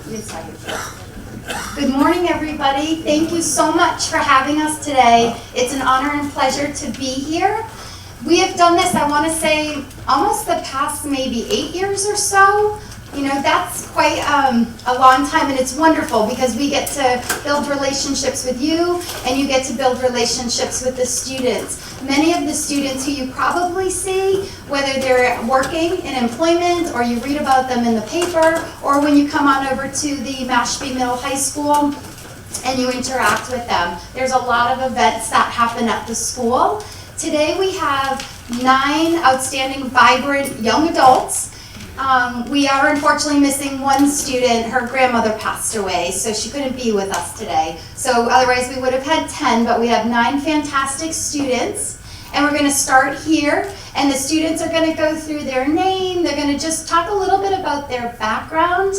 Good morning, everybody. Thank you so much for having us today. It's an honor and pleasure to be here. We have done this, I want to say, almost the past maybe 8 years or so. You know, that's quite a long time, and it's wonderful because we get to build relationships with you, and you get to build relationships with the students. Many of the students who you probably see, whether they're working in employment, or you read about them in the paper, or when you come on over to the Mashpee High School and you interact with them. There's a lot of events that happen at the school. Today we have 9 outstanding, vibrant young adults. We are unfortunately missing one student. Her grandmother passed away, so she couldn't be with us today. So otherwise we would have had 10, but we have 9 fantastic students. And we're going to start here, and the students are going to go through their name. They're going to just talk a little bit about their background.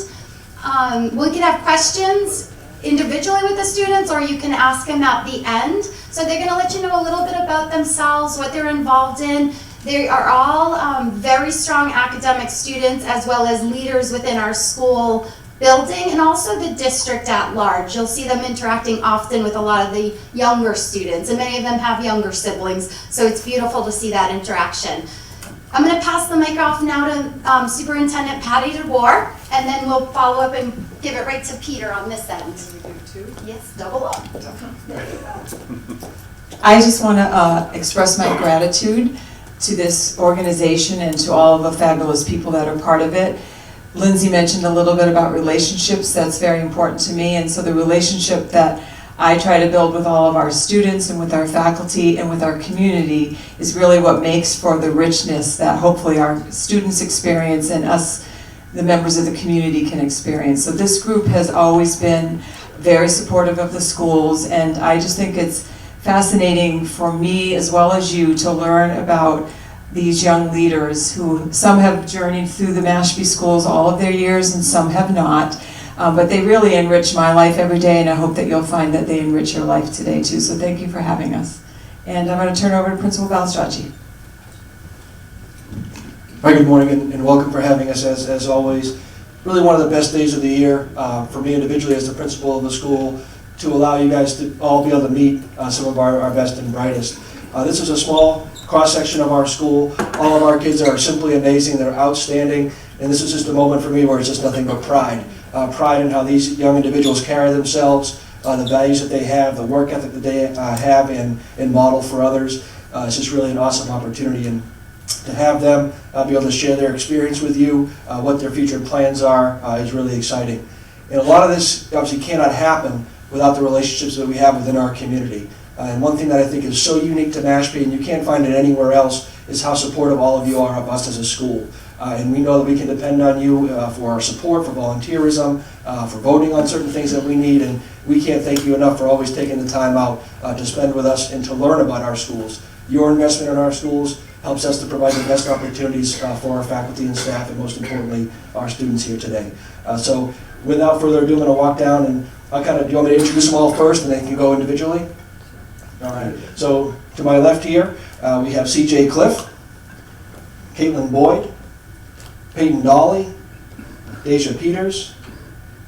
We can have questions individually with the students, or you can ask them at the end. So they're going to let you know a little bit about themselves, what they're involved in. They are all very strong academic students, as well as leaders within our school building and also the district at large. You'll see them interacting often with a lot of the younger students, and many of them have younger siblings, so it's beautiful to see that interaction. I'm going to pass the mic off now to Superintendent Patty DeBoer, and then we'll follow up and give it right to Peter on this end. Yes, double up. I just want to express my gratitude to this organization and to all of the fabulous people that are part of it. Lindsay mentioned a little bit about relationships. That's very important to me, and so the relationship that I try to build with all of our students and with our faculty and with our community is really what makes for the richness that hopefully our students experience and us, the members of the community, can experience. So this group has always been very supportive of the schools, and I just think it's fascinating for me as well as you to learn about these young leaders who, some have journeyed through the Mashpee schools all of their years and some have not, but they really enrich my life every day, and I hope that you'll find that they enrich your life today too. So thank you for having us. And I'm going to turn over to Principal Balstracci. Hi, good morning, and welcome for having us as always. Really one of the best days of the year for me individually as the principal of the school, to allow you guys to all be able to meet some of our best and brightest. This is a small cross-section of our school. All of our kids are simply amazing, they're outstanding, and this is just a moment for me where it's just nothing but pride. Pride in how these young individuals carry themselves, the values that they have, the work ethic that they have and model for others. It's just really an awesome opportunity, and to have them be able to share their experience with you, what their future plans are, is really exciting. And a lot of this obviously cannot happen without the relationships that we have within our community. And one thing that I think is so unique to Mashpee, and you can't find it anywhere else, is how supportive all of you are of us as a school. And we know that we can depend on you for our support, for volunteerism, for voting on certain things that we need, and we can't thank you enough for always taking the time out to spend with us and to learn about our schools. Your investment in our schools helps us to provide the best opportunities for our faculty and staff, and most importantly, our students here today. So without further ado, I'm going to walk down and do you want me to introduce them all first and then you can go individually? All right, so to my left here, we have C.J. Cliff, Caitlin Boyd, Peyton Dolly, Deja Peters,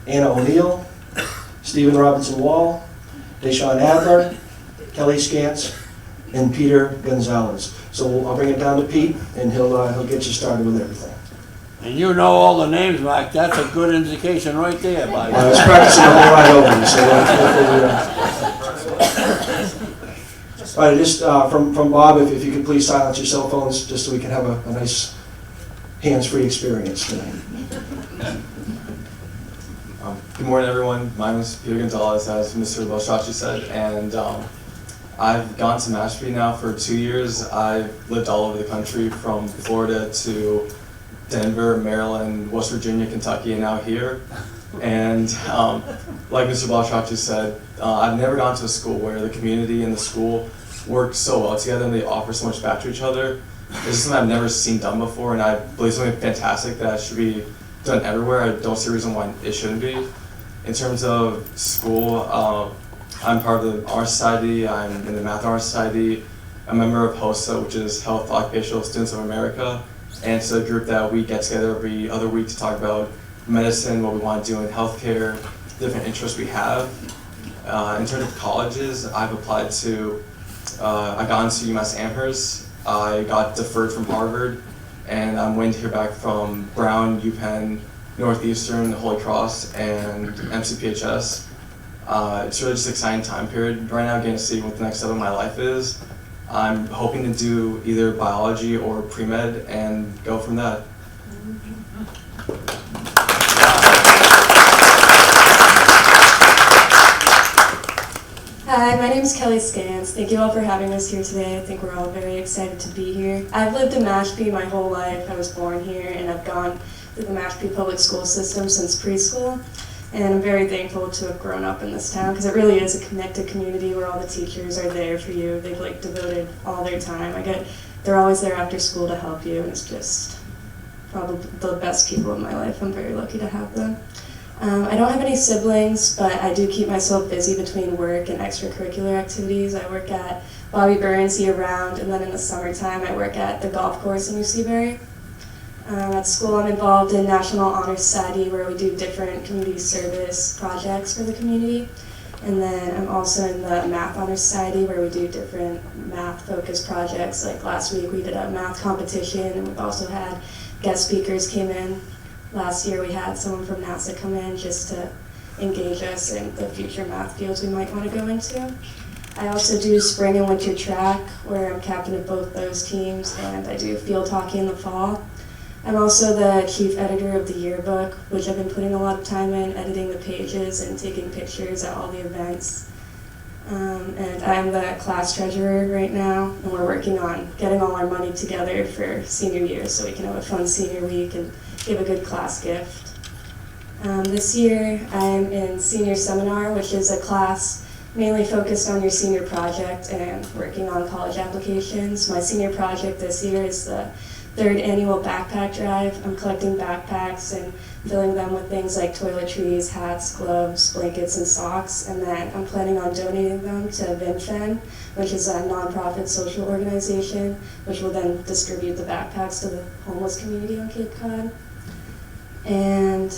Anna O'Neill, Stephen Robinson Wall, Deshaun Adler, Kelly Scantz, and Peter Gonzalez. So I'll bring it down to Pete, and he'll get you started with everything. And you know all the names, Mike. That's a good indication right there, buddy. I was practicing the whole ride over, so all right, just from Bob, if you could please silence your cell phones, just so we can have a nice hands-free experience tonight. Good morning, everyone. My name is Peter Gonzalez, as Mr. Balstracci said, and I've gone to Mashpee now for 2 years. I've lived all over the country, from Florida to Denver, Maryland, West Virginia, Kentucky, and now here. And like Mr. Balstracci said, I've never gone to a school where the community and the school work so well together and they offer so much back to each other. It's something I've never seen done before, and I believe something fantastic that should be done everywhere. I don't see a reason why it shouldn't be. In terms of school, I'm part of the Honor Society, I'm in the Math Honor Society, I'm a member of HOSA, which is Health Occupational Students of America, and it's a group that we get together every other week to talk about medicine, what we want to do in healthcare, different interests we have. In terms of colleges, I've applied to, I got into UMass Amherst, I got deferred from Harvard, and I'm waiting to hear back from Brown, UPenn, Northeastern, Holy Cross, and MCPHS. It's really just an exciting time period right now, getting to see what the next step of my life is. I'm hoping to do either biology or pre-med and go from that. Hi, my name is Kelly Scans. Thank you all for having us here today. I think we're all very excited to be here. I've lived in Mashpee my whole life. I was born here and I've gone through the Mashpee public school system since preschool. And I'm very thankful to have grown up in this town because it really is a connected community where all the teachers are there for you. They've devoted all their time. They're always there after school to help you, and it's just probably the best people in my life. I'm very lucky to have them. I don't have any siblings, but I do keep myself busy between work and extracurricular activities. I work at Bobby Burns year-round, and then in the summertime I work at the golf course in New Seabury. At school I'm involved in National Honor Society, where we do different community service projects for the community. And then I'm also in the Math Honor Society, where we do different math-focused projects. Like last week we did a math competition, and we've also had guest speakers came in. Last year we had someone from NASA come in just to engage us in the future math fields we might want to go into. I also do spring and winter track, where I'm captain of both those teams, and I do field hockey in the fall. I'm also the chief editor of the yearbook, which I've been putting a lot of time in, editing the pages and taking pictures at all the events. And I'm the class treasurer right now, and we're working on getting all our money together for senior year so we can have a fun senior week and give a good class gift. This year I'm in senior seminar, which is a class mainly focused on your senior project and working on college applications. My senior project this year is the 3rd annual backpack drive. I'm collecting backpacks and filling them with things like toiletries, hats, gloves, blankets, and socks. And then I'm planning on donating them to VinFen, which is a nonprofit social organization, which will then distribute the backpacks to the homeless community on Cape Cod. And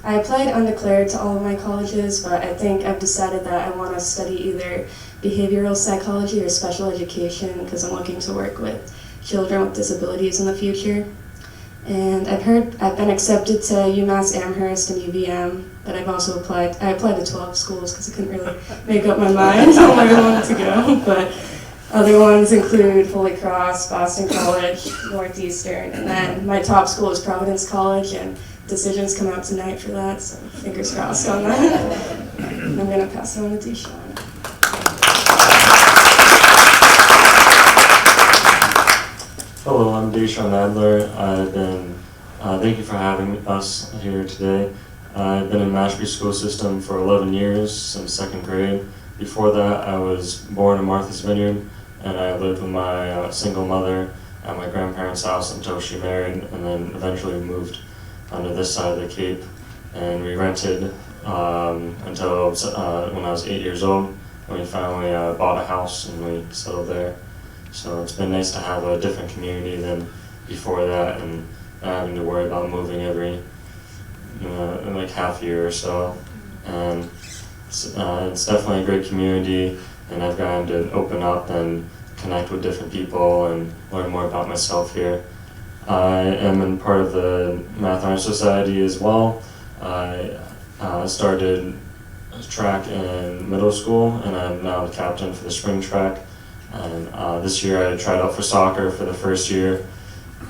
I applied undeclared to all of my colleges, but I think I've decided that I want to study either behavioral psychology or special education because I'm looking to work with children with disabilities in the future. And I've been accepted to UMass Amherst and UVM, but I applied to 12 schools because I couldn't really make up my mind on where I wanted to go. But other ones include Holy Cross, Boston College, Northeastern, and then my top school is Providence College, and decisions come out tonight for that, so fingers crossed on that. I'm going to pass it on to Deshawn. Hello, I'm Deshawn Adler. Thank you for having us here today. I've been in Mashpee school system for 11 years, since 2nd grade. Before that, I was born in Martha's Vineyard, and I lived with my single mother at my grandparents' house until she married, and then eventually moved onto this side of the Cape. And we rented until when I was 8 years old, and we finally bought a house and we settled there. So it's been nice to have a different community than before that, and not having to worry about moving every like half year or so. And it's definitely a great community, and I've gotten to open up and connect with different people and learn more about myself here. I am in part of the Math Honor Society as well. I started track in middle school, and I'm now the captain for the spring track. And this year I tried out for soccer for the first year,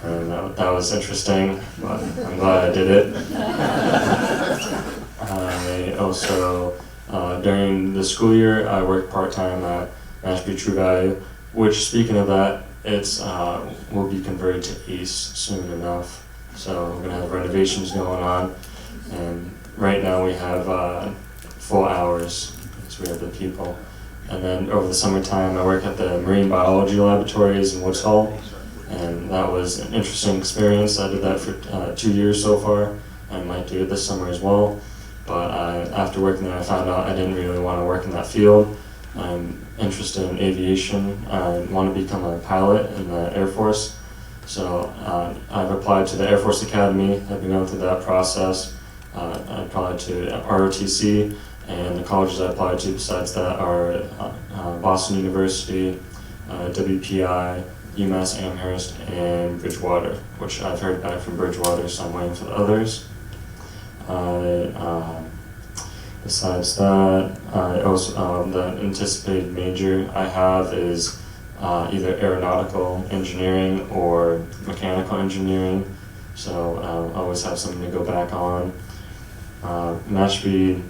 and that was interesting, but I'm glad I did it. I also, during the school year, I worked part-time at Mashpee True Value, which, speaking of that, will be converted to ACE soon enough. So we're going to have renovations going on, and right now we have full hours, so we have the people. And then over the summertime, I work at the marine biology laboratories in Woods Hole, and that was an interesting experience. I did that for 2 years so far. I might do it this summer as well. But after working there, I found out I didn't really want to work in that field. I'm interested in aviation. I want to become a pilot in the Air Force. So I've applied to the Air Force Academy. I've been going through that process, I applied to ROTC, and the colleges I applied to besides that are Boston University, WPI, UMass Amherst, and Bridgewater, which I've heard back from Bridgewater, so I'm waiting for the others. Besides that, I also the anticipated major I have is either aeronautical engineering or mechanical engineering, so I always have something to go back on. Mashpee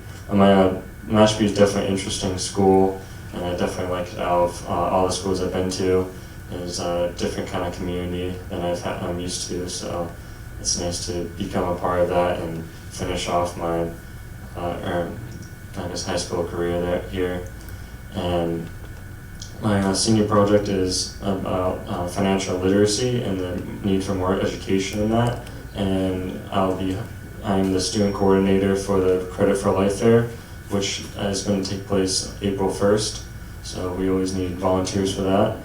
is definitely an interesting school, and I definitely like it out of all the schools I've been to. It's a different kind of community than I'm used to, so it's nice to become a part of that and finish off my high school career here. And my senior project is about financial literacy and the need for more education in that. And I'm the student coordinator for the Credit for Life Fair, which is going to take place April 1st. So we always need volunteers for that.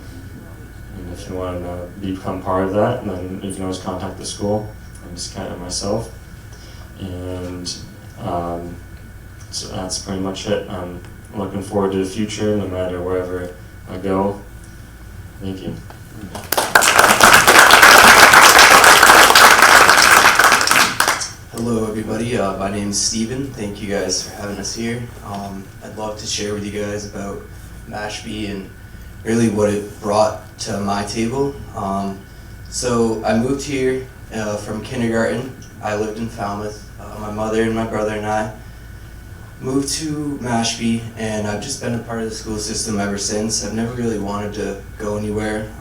And if you want to become part of that, then you can always contact the school. I'm just kind of myself. And so that's pretty much it. I'm looking forward to the future, no matter wherever I go. Thank you. Hello everybody, my name is Steven. Thank you guys for having us here. I'd love to share with you guys about Mashpee and really what it brought to my table. So I moved here from kindergarten. I lived in Falmouth. My mother and my brother and I moved to Mashpee, and I've just been a part of the school system ever since. I've never really wanted to go anywhere.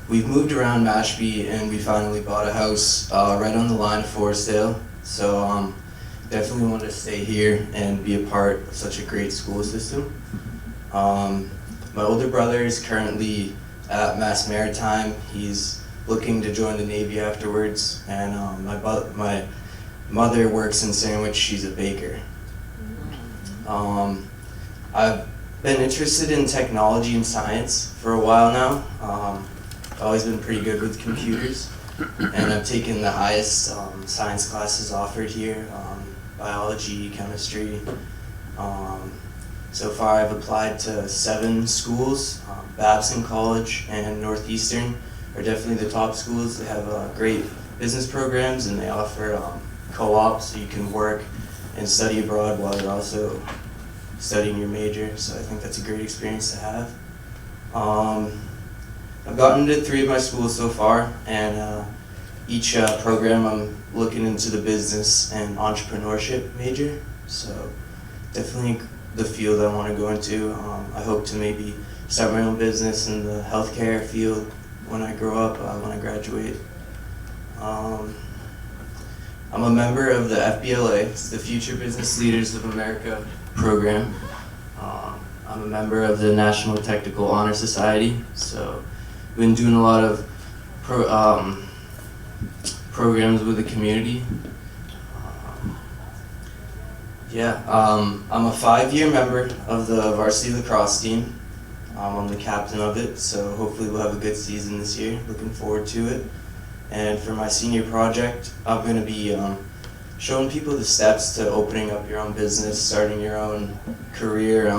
We've moved around Mashpee, and we finally bought a house right on the line of Forestdale. So definitely want to stay here and be a part of such a great school system. My older brother is currently at Mass Maritime. He's looking to join the Navy afterwards, and my mother works in Sandwich. She's a baker. I've been interested in technology and science for a while now. I've always been pretty good with computers, and I've taken the highest science classes offered here, biology, chemistry. So far I've applied to 7 schools. Babson College and Northeastern are definitely the top schools. They have great business programs, and they offer co-ops, so you can work and study abroad while you're also studying your major. So I think that's a great experience to have. I've gotten into 3 of my schools so far, and each program I'm looking into the business and entrepreneurship major. So definitely the field I want to go into. I hope to maybe start my own business in the healthcare field when I grow up, when I graduate. I'm a member of the FBLA, it's the Future Business Leaders of America program. I'm a member of the National Technical Honor Society, so we've been doing a lot of programs with the community. I'm a 5-year member of the varsity lacrosse team. I'm the captain of it, so hopefully we'll have a good season this year. Looking forward to it. And for my senior project, I'm going to be showing people the steps to opening up your own business, starting your own career,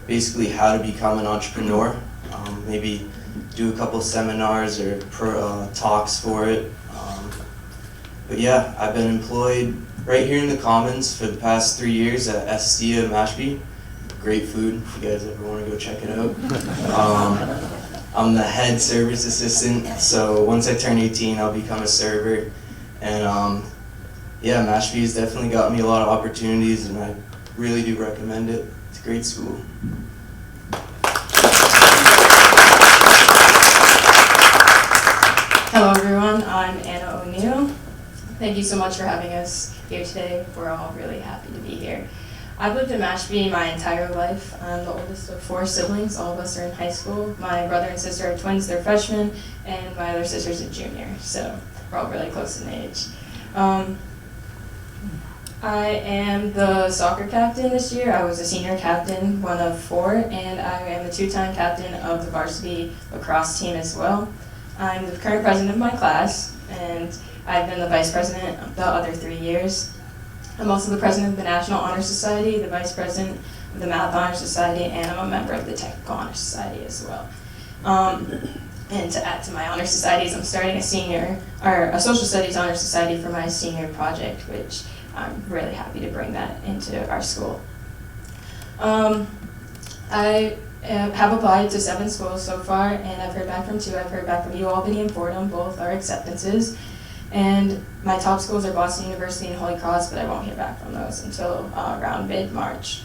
basically how to become an entrepreneur. Maybe do a couple seminars or talks for it. But yeah, I've been employed right here in the Commons for the past 3 years at Estia Mashpee. Great food, if you guys ever want to go check it out. I'm the head service assistant, so once I turn 18, I'll become a server. And Mashpee has definitely got me a lot of opportunities, and I really do recommend it. It's a great school. Hello everyone, I'm Anna O'Neill. Thank you so much for having us here today. We're all really happy to be here. I've lived in Mashpee my entire life. I'm the oldest of 4 siblings. All of us are in high school. My brother and sister are twins, they're freshmen, and my other sister's a junior, so we're all really close in age. I am the soccer captain this year. I was a senior captain, one of 4, and I am the 2-time captain of the varsity lacrosse team as well. I'm the current president of my class, and I've been the vice president the other 3 years. I'm also the president of the National Honor Society, the vice president of the Math Honor Society, and I'm a member of the Technical Honor Society as well. And to add to my honor societies, I'm starting a social studies honor society for my senior project, which I'm really happy to bring that into our school. I have applied to 7 schools so far, and I've heard back from 2. I've heard back from UAlbany and Fordham, both are acceptances. And my top schools are Boston University and Holy Cross, but I won't hear back from those until around mid-March.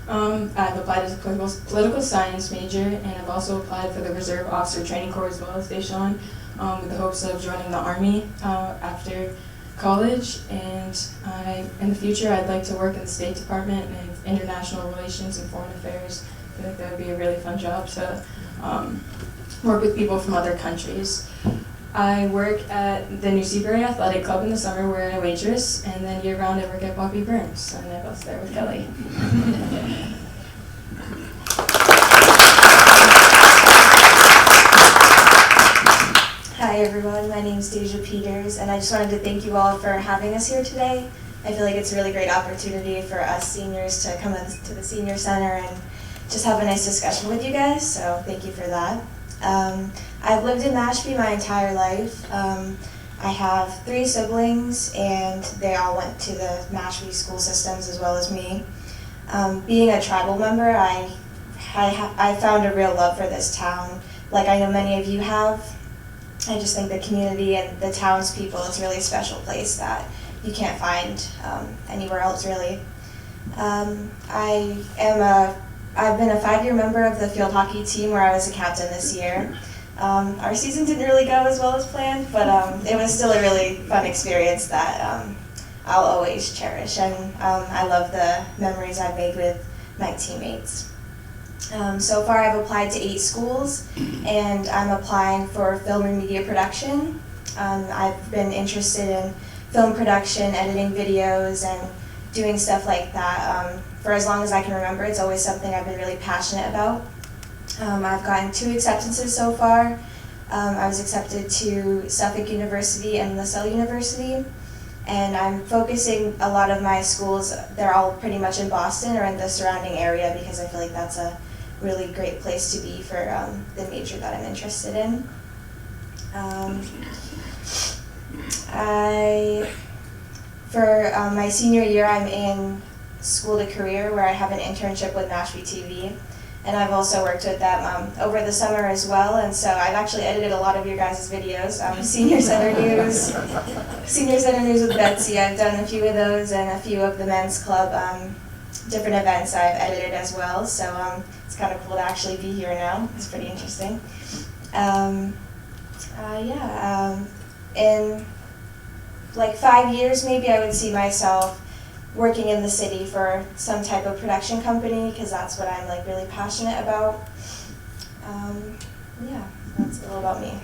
I've applied as a political science major, and I've also applied for the Reserve Officer Training Corps as well as Deshaun, with the hopes of joining the Army after college. And in the future, I'd like to work in the State Department and International Relations and Foreign Affairs. I feel like that would be a really fun job to work with people from other countries. I work at the New Seabury Athletic Club in the summer where I waitress, and then year-round I work at Bobby Burns, and I both there with Kelly. Hi everyone, my name is Deja Peters, and I just wanted to thank you all for having us here today. I feel like it's a really great opportunity for us seniors to come to the Senior Center and just have a nice discussion with you guys, so thank you for that. I've lived in Mashpee my entire life. I have 3 siblings, and they all went to the Mashpee school systems as well as me. Being a tribal member, I found a real love for this town, like I know many of you have. I just think the community and the townspeople, it's really a special place that you can't find anywhere else really. I've been a 5-year member of the field hockey team where I was a captain this year. Our season didn't really go as well as planned, but it was still a really fun experience that I'll always cherish, and I love the memories I've made with my teammates. So far I've applied to 8 schools, and I'm applying for film and media production. I've been interested in film production, editing videos, and doing stuff like that for as long as I can remember. It's always something I've been really passionate about. I've gotten 2 acceptances so far. I was accepted to Suffolk University and LaSalle University, and I'm focusing a lot of my schools, they're all pretty much in Boston or in the surrounding area because I feel like that's a really great place to be for the major that I'm interested in. For my senior year, I'm in School to Career where I have an internship with Mashpee TV. And I've also worked with them over the summer as well, and so I've actually edited a lot of your guys' videos. Senior Center News with Betsy, I've done a few of those, and a few of the men's club different events I've edited as well, so it's kind of cool to actually be here now. It's pretty interesting. In like 5 years maybe I would see myself working in the city for some type of production company because that's what I'm like really passionate about. Yeah, that's a little about me.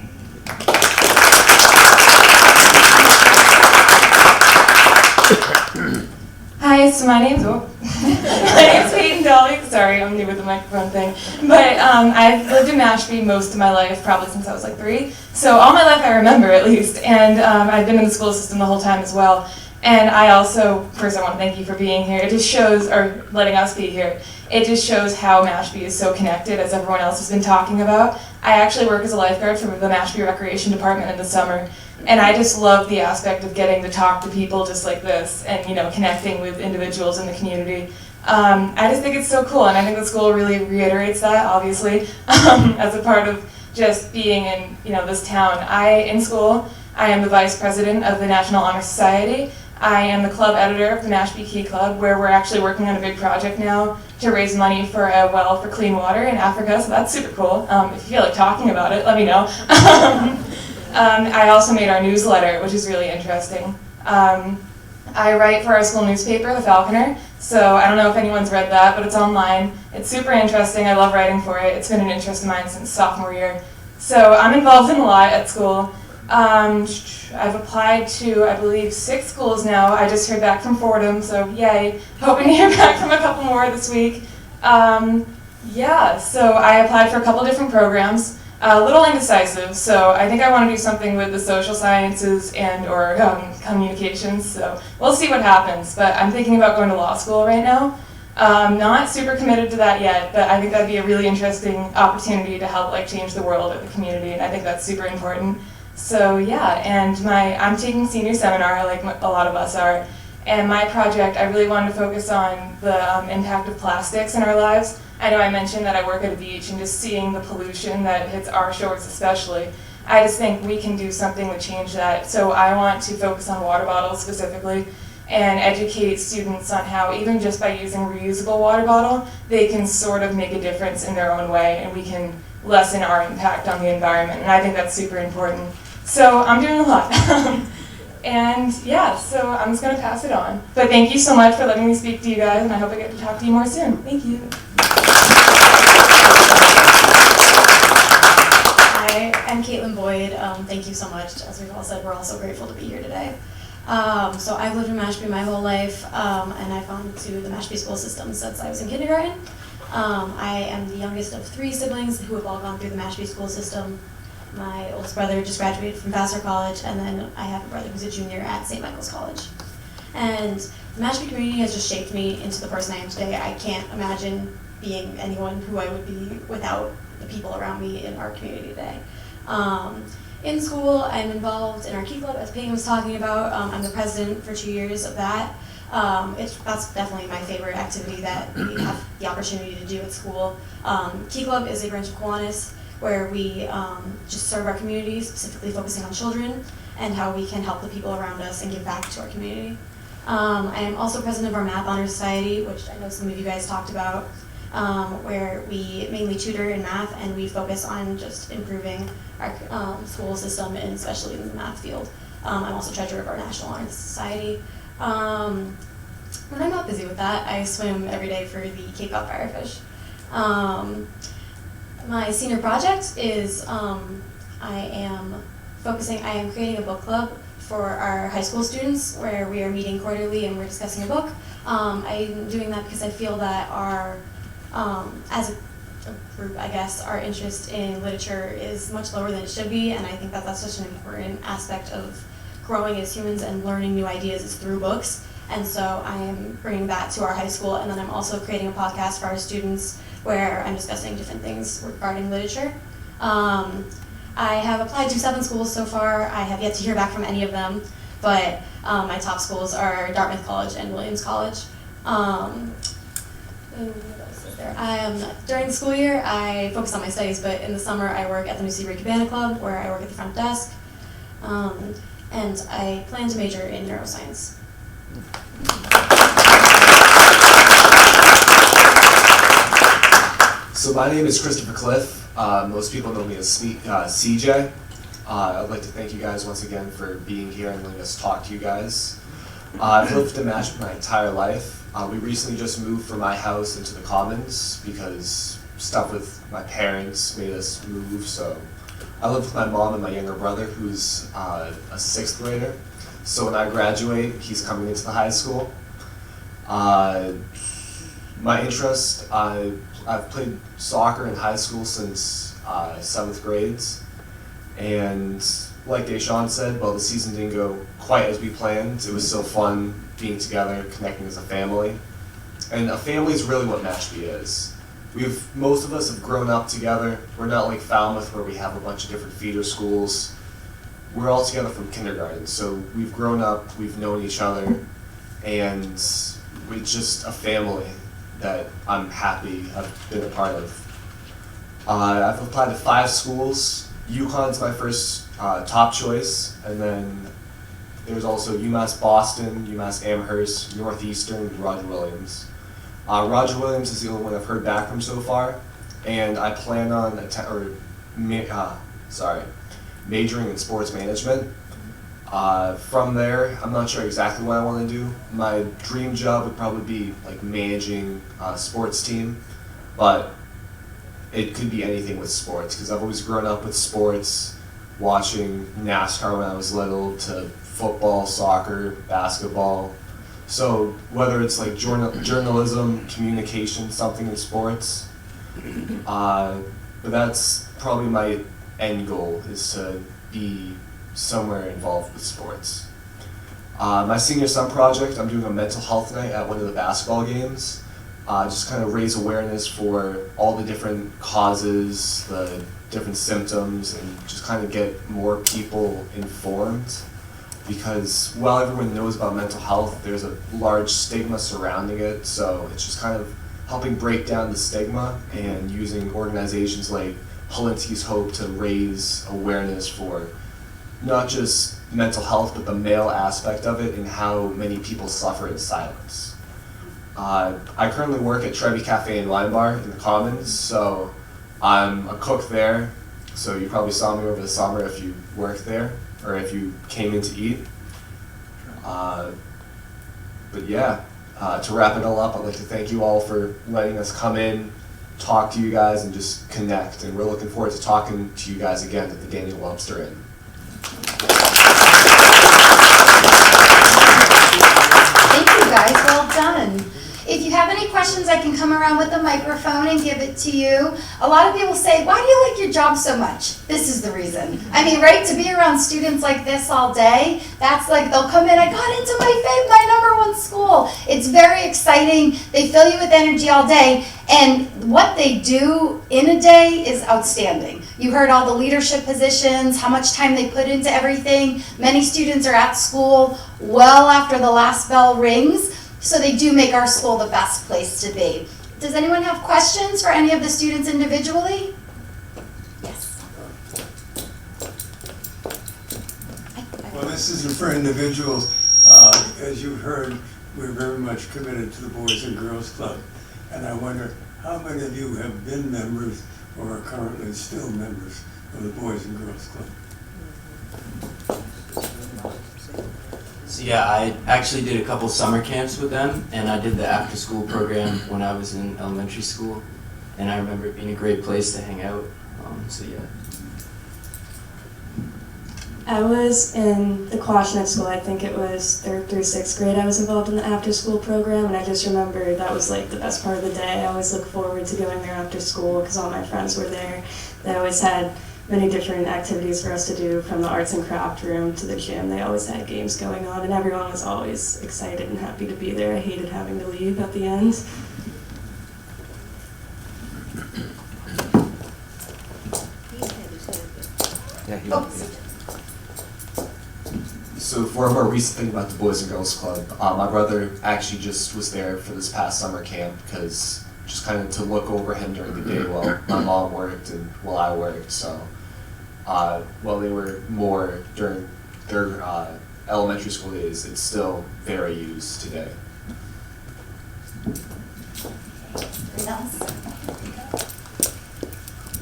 Hi, so my name's Peyton Dolly. Sorry, I'm new with the microphone thing. But I've lived in Mashpee most of my life, probably since I was like 3. So all my life I remember at least, and I've been in the school system the whole time as well. And I also, first I want to thank you for being here. It just shows, or letting us be here, it just shows how Mashpee is so connected, as everyone else has been talking about. I actually work as a lifeguard for the Mashpee Recreation Department in the summer, and I just love the aspect of getting to talk to people just like this and, you know, connecting with individuals in the community. I just think it's so cool, and I think the school really reiterates that, obviously, as a part of just being in, you know, this town. In school, I am the vice president of the National Honor Society. I am the club editor of the Mashpee Key Club, where we're actually working on a big project now to raise money for a well for clean water in Africa, so that's super cool. If you feel like talking about it, let me know. I also made our newsletter, which is really interesting. I write for our school newspaper, The Falconer, so I don't know if anyone's read that, but it's online. It's super interesting. I love writing for it. It's been an interest of mine since sophomore year. So I'm involved in a lot at school. I've applied to, I believe, 6 schools now. I just heard back from Fordham, so yay. Hoping to hear back from a couple more this week. Yeah, so I applied for a couple different programs. a little indecisive, so I think I want to do something with the social sciences and or communications, so we'll see what happens. But I'm thinking about going to law school right now. Not super committed to that yet, but I think that'd be a really interesting opportunity to help like change the world or the community, and I think that's super important. So yeah, and I'm taking senior seminar like a lot of us are, and my project, I really wanted to focus on the impact of plastics in our lives. I know I mentioned that I work at a beach, and just seeing the pollution that hits our shores especially, I just think we can do something to change that. So I want to focus on water bottles specifically and educate students on how even just by using a reusable water bottle, they can sort of make a difference in their own way, and we can lessen our impact on the environment, and I think that's super important. So I'm doing a lot. And yeah, so I'm just going to pass it on. But thank you so much for letting me speak to you guys, and I hope I get to talk to you more soon. Thank you. Hi, I'm Caitlin Boyd. Thank you so much. As we've all said, we're all so grateful to be here today. So I've lived in Mashpee my whole life, and I've gone to the Mashpee school system since I was in kindergarten. I am the youngest of 3 siblings who have all gone through the Mashpee school system. My oldest brother just graduated from Vassar College, and then I have a brother who's a junior at St. Michael's College. And the Mashpee community has just shaped me into the person I am today. I can't imagine being anyone who I would be without the people around me in our community today. In school, I'm involved in our Key Club, as Peyton was talking about. I'm the president for 2 years of that. That's definitely my favorite activity that we have the opportunity to do at school. Key Club is a branch of Kiwanis where we just serve our community, specifically focusing on children and how we can help the people around us and give back to our community. I am also president of our Math Honor Society, which I know some of you guys talked about, where we mainly tutor in math and we focus on just improving our school system, and especially in the math field. I'm also treasurer of our National Honor Society. When I'm not busy with that, I swim every day for the Cape Cod Firefish. My senior project is I am creating a book club for our high school students where we are meeting quarterly and we're discussing a book. I'm doing that because I feel that as a group, I guess, our interest in literature is much lower than it should be, and I think that that's such an important aspect of growing as humans and learning new ideas is through books. And so I am bringing that to our high school, and then I'm also creating a podcast for our students where I'm discussing different things regarding literature. I have applied to 7 schools so far. I have yet to hear back from any of them, but my top schools are Dartmouth College and Williams College. What else is there? During the school year, I focus on my studies, but in the summer I work at the New Seabury Cabana Club, where I work at the front desk, and I plan to major in neuroscience. So my name is Christopher Cliff. Most people know me as CJ. I'd like to thank you guys once again for being here and letting us talk to you guys. I've lived in Mashpee my entire life. We recently just moved from my house into the Commons because stuff with my parents made us move. So I live with my mom and my younger brother, who's a 6th grader. So when I graduate, he's coming into the high school. My interest, I've played soccer in high school since 7th grades, and like Deshaun said, well, the season didn't go quite as we planned. It was so fun being together, connecting as a family, and a family is really what Mashpee is. Most of us have grown up together. We're not like Falmouth where we have a bunch of different feeder schools. We're all together from kindergarten, so we've grown up, we've known each other, and we're just a family that I'm happy I've been a part of. I've applied to 5 schools. UConn's my first top choice, and then there's also UMass Boston, UMass Amherst, Northeastern, and Roger Williams. Roger Williams is the only one I've heard back from so far, and I plan on majoring in sports management. From there, I'm not sure exactly what I want to do. My dream job would probably be like managing a sports team, but it could be anything with sports because I've always grown up with sports, watching NASCAR when I was little, to football, soccer, basketball. So whether it's like journalism, communication, something in sports, but that's probably my end goal, is to be somewhere involved with sports. My senior summer project, I'm doing a mental health night at one of the basketball games. Just kind of raise awareness for all the different causes, the different symptoms, and just kind of get more people informed. Because while everyone knows about mental health, there's a large stigma surrounding it, so it's just kind of helping break down the stigma and using organizations like Helsinki's Hope to raise awareness for not just mental health, but the male aspect of it and how many people suffer in silence. I currently work at Trevi Cafe and Wine Bar in the Commons, so I'm a cook there. So you probably saw me over the summer if you worked there, or if you came in to eat. But yeah, to wrap it all up, I'd like to thank you all for letting us come in, talk to you guys, and just connect. And we're looking forward to talking to you guys again at the Daniel Webster Inn. Thank you guys, well done. If you have any questions, I can come around with a microphone and give it to you. A lot of people say, why do you like your job so much? This is the reason. I mean, right, to be around students like this all day, that's like, they'll come in, I got into my #1 school. It's very exciting. They fill you with energy all day. And what they do in a day is outstanding. You heard all the leadership positions, how much time they put into everything. Many students are at school well after the last bell rings. So they do make our school the best place to be. Does anyone have questions for any of the students individually? Yes. Well, this isn't for individuals. As you've heard, we're very much committed to the Boys and Girls Club. And I wonder, how many of you have been members or are currently still members of the Boys and Girls Club? So yeah, I actually did a couple summer camps with them, and I did the after-school program when I was in elementary school, and I remember it being a great place to hang out, so yeah. I was in the Quashnet School, I think it was 3rd through 6th grade. I was involved in the after-school program, and I just remember that was like the best part of the day. I always look forward to going there after school because all my friends were there. They always had many different activities for us to do, from the arts and craft room to the gym. They always had games going on, and everyone was always excited and happy to be there. I hated having to leave at the end. So for a more recent thing about the Boys and Girls Club, my brother actually just was there for this past summer camp because just kind of to look over him during the day while my mom worked and while I worked. So while they were more during their elementary school days, it's still very used today.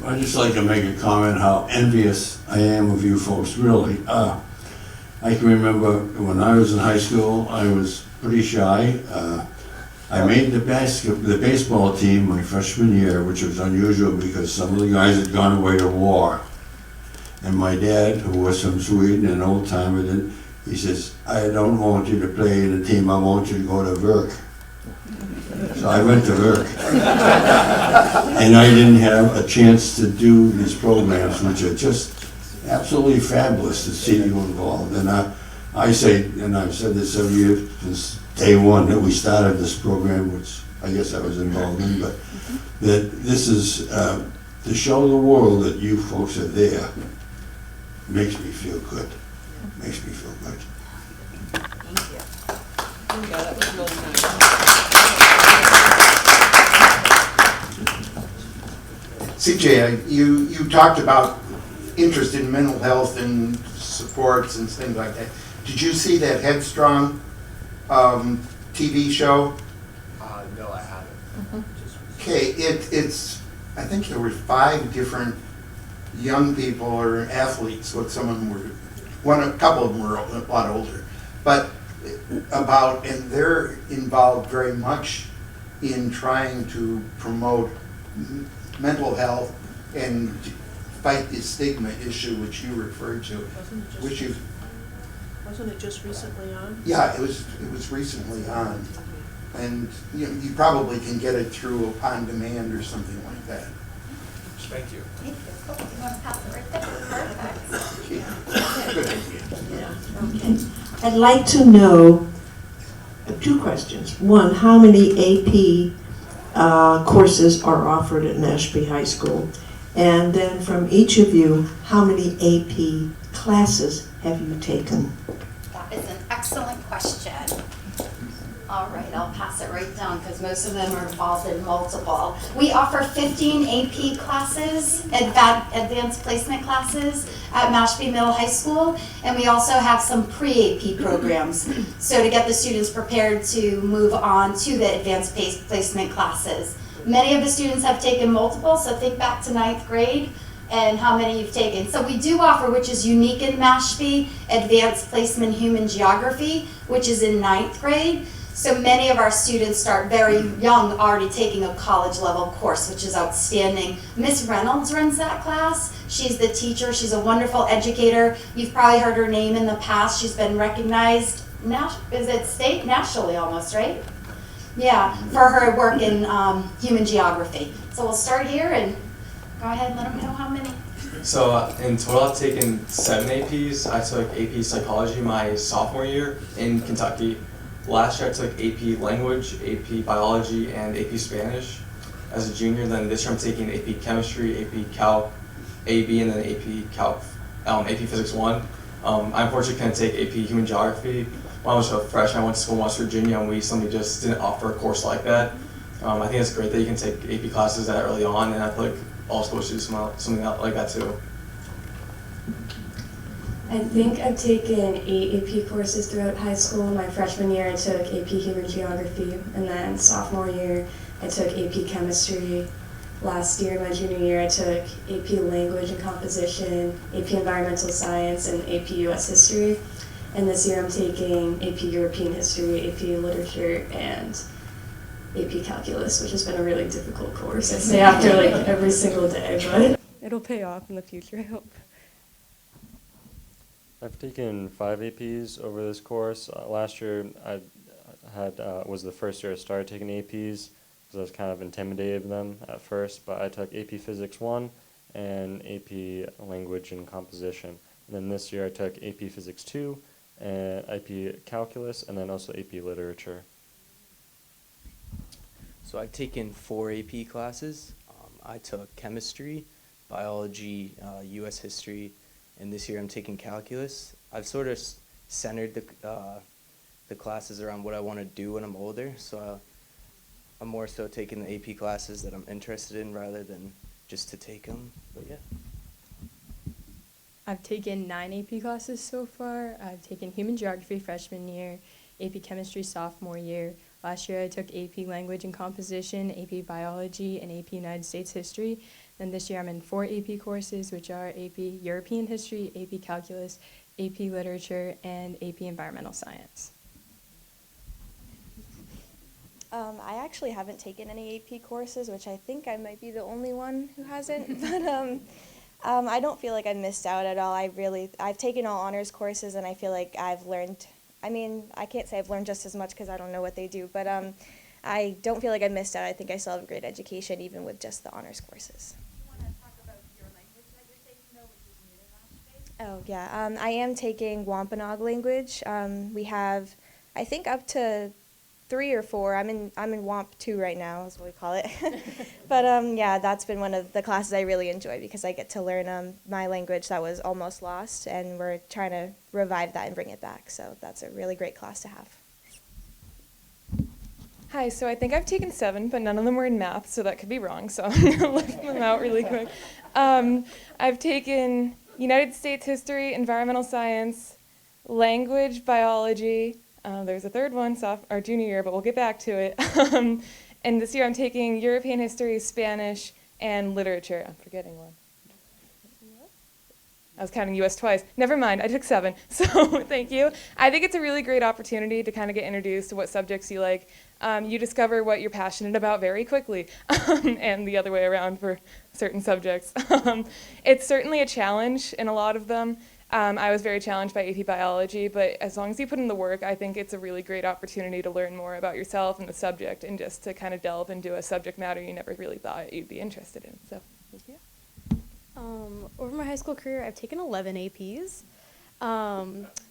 I'd just like to make a comment how envious I am of you folks, really. I can remember when I was in high school, I was pretty shy. I made the baseball team my freshman year, which was unusual because some of the guys had gone away to war. And my dad, who was from Sweden, an old timer, he says, I don't want you to play in the team, I want you to go to work. So I went to work. And I didn't have a chance to do these programs, which are just absolutely fabulous to see you involved. And I say, and I've said this every year since day one that we started this program, which I guess I was involved in, but that this is to show the world that you folks are there. Makes me feel good. Makes me feel good. Thank you. Yeah, that was really nice. CJ, you talked about interest in mental health and supports and things like that. Did you see that Headstrong TV show? No, I haven't. Okay, it's I think there were 5 different young people or athletes. What some of them were, a couple of them were a lot older, but and they're involved very much in trying to promote mental health and fight the stigma issue which you referred to, Wasn't it just recently on? Yeah, it was recently on, and you probably can get it through on demand or something like that. Thank you. Thank you. Oh, you want to pass it right there? Perfect. Okay. I'd like to know two questions. One, how many AP courses are offered at Mashpee High School? And then from each of you, how many AP classes have you taken? That is an excellent question. All right, I'll pass it right down because most of them are involved in multiple. We offer 15 AP classes, advanced placement classes at Mashpee Middle High School, and we also have some pre-AP programs. So to get the students prepared to move on to the advanced placement classes. Many of the students have taken multiple, so think back to 9th grade and how many you've taken. So we do offer, which is unique in Mashpee, advanced placement human geography, which is in 9th grade. So many of our students start very young already taking a college level course, which is outstanding. Miss Reynolds runs that class. She's the teacher. She's a wonderful educator. You've probably heard her name in the past. She's been recognized, nationally almost, right? Yeah, for her work in human geography. So we'll start here and go ahead and let them know how many. So in total, I've taken 7 APs. I took AP Psychology my sophomore year in Kentucky. Last year I took AP Language, AP Biology, and AP Spanish as a junior. Then this year I'm taking AP Chemistry, AP Calc, AB, and then AP Physics 1. I unfortunately couldn't take AP Human Geography. When I was a freshman, I went to school in West Virginia, and we simply just didn't offer a course like that. I think it's great that you can take AP classes that early on, and I feel like all schools should do something like that too. I think I've taken 8 AP courses throughout high school. My freshman year I took AP Human Geography, and then sophomore year I took AP Chemistry. Last year, my junior year, I took AP Language and Composition, AP Environmental Science, and AP US History. And this year I'm taking AP European History, AP Literature, and AP Calculus, which has been a really difficult course. I stay after like every single day, but it'll pay off in the future, I hope. I've taken 5 APs over this course. Last year I was the first year I started taking APs because I was kind of intimidated by them at first, but I took AP Physics 1 and AP Language and Composition. And then this year I took AP Physics 2 and AP Calculus, and then also AP Literature. So I've taken 4 AP classes. I took Chemistry, Biology, US History, and this year I'm taking Calculus. I've sort of centered the classes around what I want to do when I'm older, so I'm more so taking the AP classes that I'm interested in rather than just to take them, but yeah. I've taken 9 AP classes so far. I've taken Human Geography freshman year, AP Chemistry sophomore year. Last year I took AP Language and Composition, AP Biology, and AP United States History. Then this year I'm in 4 AP courses, which are AP European History, AP Calculus, AP Literature, and AP Environmental Science. I actually haven't taken any AP courses, which I think I might be the only one who hasn't, but I don't feel like I missed out at all. I've taken all honors courses, and I feel like I've learned, I can't say I've learned just as much because I don't know what they do, but I don't feel like I missed out. I think I still have a great education even with just the honors courses. You want to talk about your language that you're taking though, which is new to Mashpee? Oh yeah, I am taking Wampanoag language. We have, I think, up to 3 or 4. I'm in WAMP 2 right now, is what we call it. But yeah, that's been one of the classes I really enjoy because I get to learn my language that was almost lost, and we're trying to revive that and bring it back. So that's a really great class to have. Hi, so I think I've taken 7, but none of them were in math, so that could be wrong, so I'm going to list them out really quick. I've taken United States History, Environmental Science, Language, Biology. There's a third one, our junior year, but we'll get back to it. And this year I'm taking European History, Spanish, and Literature. I'm forgetting one. I was counting US twice. Never mind, I took 7, so thank you. I think it's a really great opportunity to kind of get introduced to what subjects you like. You discover what you're passionate about very quickly, and the other way around for certain subjects. It's certainly a challenge in a lot of them. I was very challenged by AP Biology, but as long as you put in the work, I think it's a really great opportunity to learn more about yourself and the subject, and just to kind of delve into a subject matter you never really thought you'd be interested in. So, thank you. Over my high school career, I've taken 11 APs.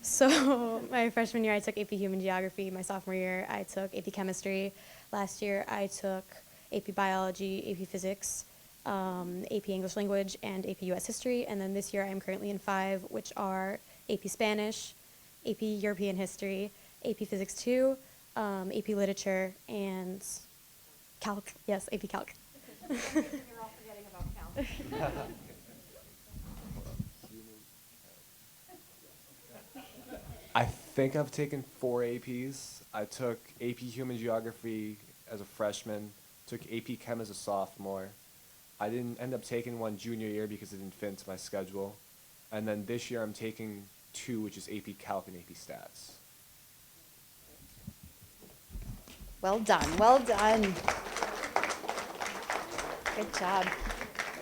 So my freshman year, I took AP Human Geography. My sophomore year, I took AP Chemistry. Last year, I took AP Biology, AP Physics, AP English Language, and AP US History. And then this year, I'm currently in 5, which are AP Spanish, AP European History, AP Physics 2, AP Literature, and Calc. Yes, AP Calc. You're all forgetting about Calc. I think I've taken 4 APs. I took AP Human Geography as a freshman, took AP Chem as a sophomore. I didn't end up taking one junior year because it didn't fit into my schedule. And then this year I'm taking 2, which is AP Calc and AP Stats. Well done, well done. Good job.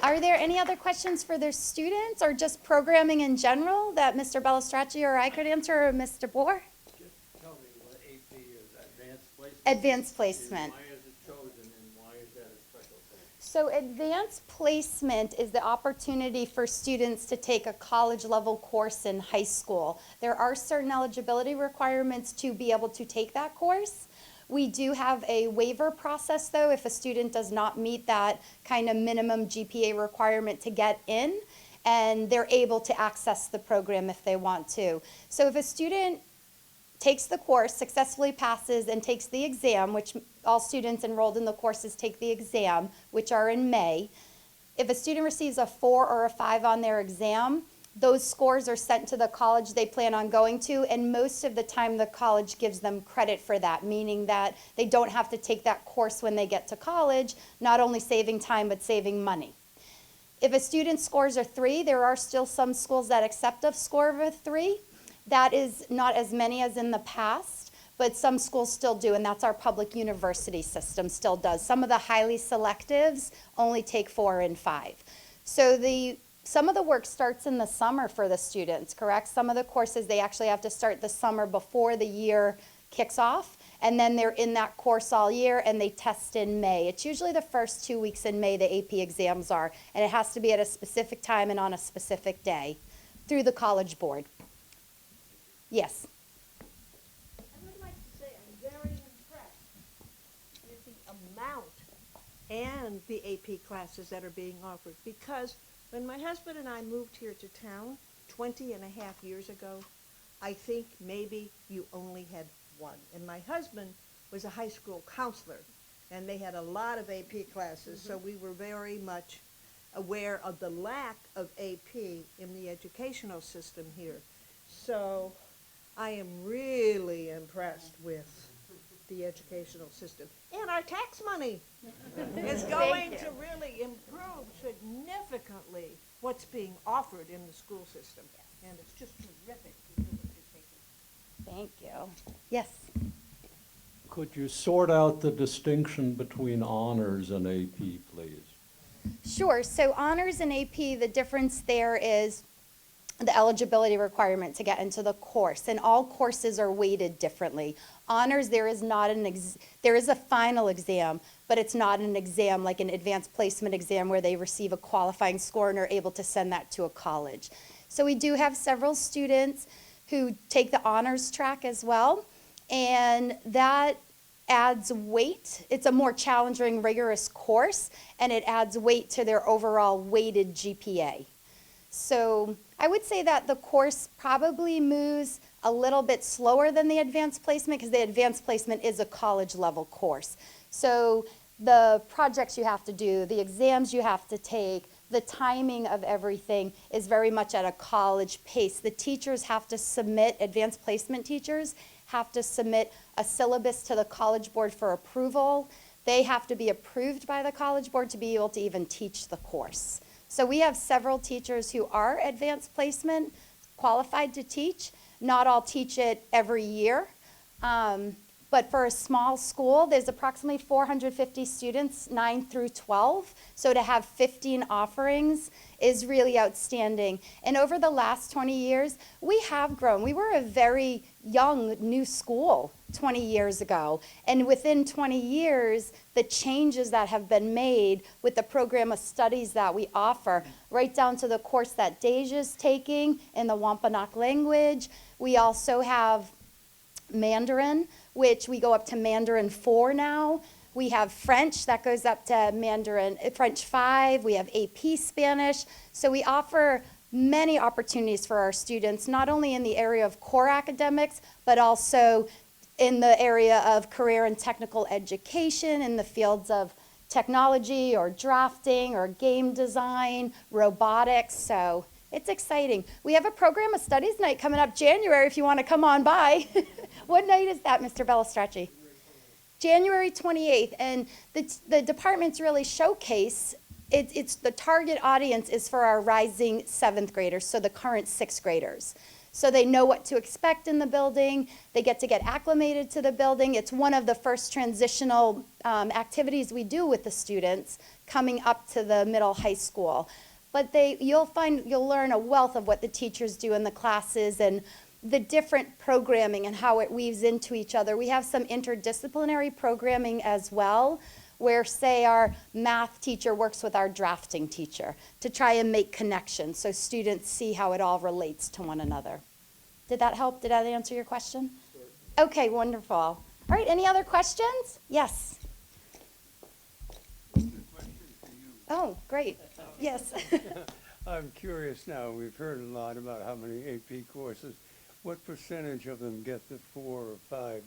Are there any other questions for the students or just programming in general that Mr. Bellistracci or I could answer, or Mr. Bohr? Just tell me what AP is, advanced placement? Advanced placement. And why is it chosen and why is that a special thing? So advanced placement is the opportunity for students to take a college level course in high school. There are certain eligibility requirements to be able to take that course. We do have a waiver process, though, if a student does not meet that kind of minimum GPA requirement to get in, and they're able to access the program if they want to. So if a student takes the course, successfully passes, and takes the exam, which all students enrolled in the courses take the exam, which are in May, if a student receives a 4 or a 5 on their exam, those scores are sent to the college they plan on going to, and most of the time the college gives them credit for that, meaning that they don't have to take that course when they get to college, not only saving time but saving money. If a student's scores are 3, there are still some schools that accept a score of a 3. That is not as many as in the past, but some schools still do, and that's our public university system still does. Some of the highly selectives only take 4 and 5. So some of the work starts in the summer for the students, correct? Some of the courses, they actually have to start the summer before the year kicks off, and then they're in that course all year, and they test in May. It's usually the first 2 weeks in May the AP exams are, and it has to be at a specific time and on a specific day through the College Board. Yes? I would like to say I'm very impressed with the amount and the AP classes that are being offered, because when my husband and I moved here to town 20 and a half years ago, I think maybe you only had one. And my husband was a high school counselor, and they had a lot of AP classes, so we were very much aware of the lack of AP in the educational system here. So I am really impressed with the educational system. And our tax money is going to really improve significantly what's being offered in the school system. And it's just terrific to do what you're taking. Thank you. Yes? Could you sort out the distinction between honors and AP, please? Sure. So honors and AP, the difference there is the eligibility requirement to get into the course, and all courses are weighted differently. Honors, there is a final exam, but it's not an exam like an advanced placement exam where they receive a qualifying score and are able to send that to a college. So we do have several students who take the honors track as well, and that adds weight. It's a more challenging, rigorous course, and it adds weight to their overall weighted GPA. So I would say that the course probably moves a little bit slower than the advanced placement, because the advanced placement is a college level course. So the projects you have to do, the exams you have to take, the timing of everything is very much at a college pace. The teachers have to submit, advanced placement teachers have to submit a syllabus to the College Board for approval. They have to be approved by the College Board to be able to even teach the course. So we have several teachers who are advanced placement qualified to teach. Not all teach it every year. But for a small school, there's approximately 450 students, 9 through 12. So to have 15 offerings is really outstanding. And over the last 20 years, we have grown. We were a very young, new school 20 years ago. And within 20 years, the changes that have been made with the program of studies that we offer, right down to the course that Deja's taking in the Wampanoag language. We also have Mandarin, which we go up to Mandarin 4 now. We have French that goes up to French 5. We have AP Spanish. So we offer many opportunities for our students, not only in the area of core academics, but also in the area of career and technical education in the fields of technology or drafting or game design, robotics. So it's exciting. We have a program of studies night coming up January if you want to come on by. What night is that, Mr. Bellistracci? January 28th. And the departments really showcase, it's the target audience is for our rising 7th graders, so the current 6th graders. So they know what to expect in the building. They get acclimated to the building. It's one of the first transitional activities we do with the students coming up to the middle high school. But you'll learn a wealth of what the teachers do in the classes and the different programming and how it weaves into each other. We have some interdisciplinary programming as well, where, say, our math teacher works with our drafting teacher to try and make connections so students see how it all relates to one another. Did that help? Did that answer your question? Sure. Okay, wonderful. All right, any other questions? Yes. Oh, great. Yes. I'm curious now, we've heard a lot about how many AP courses. What percentage of them get the 4 or 5?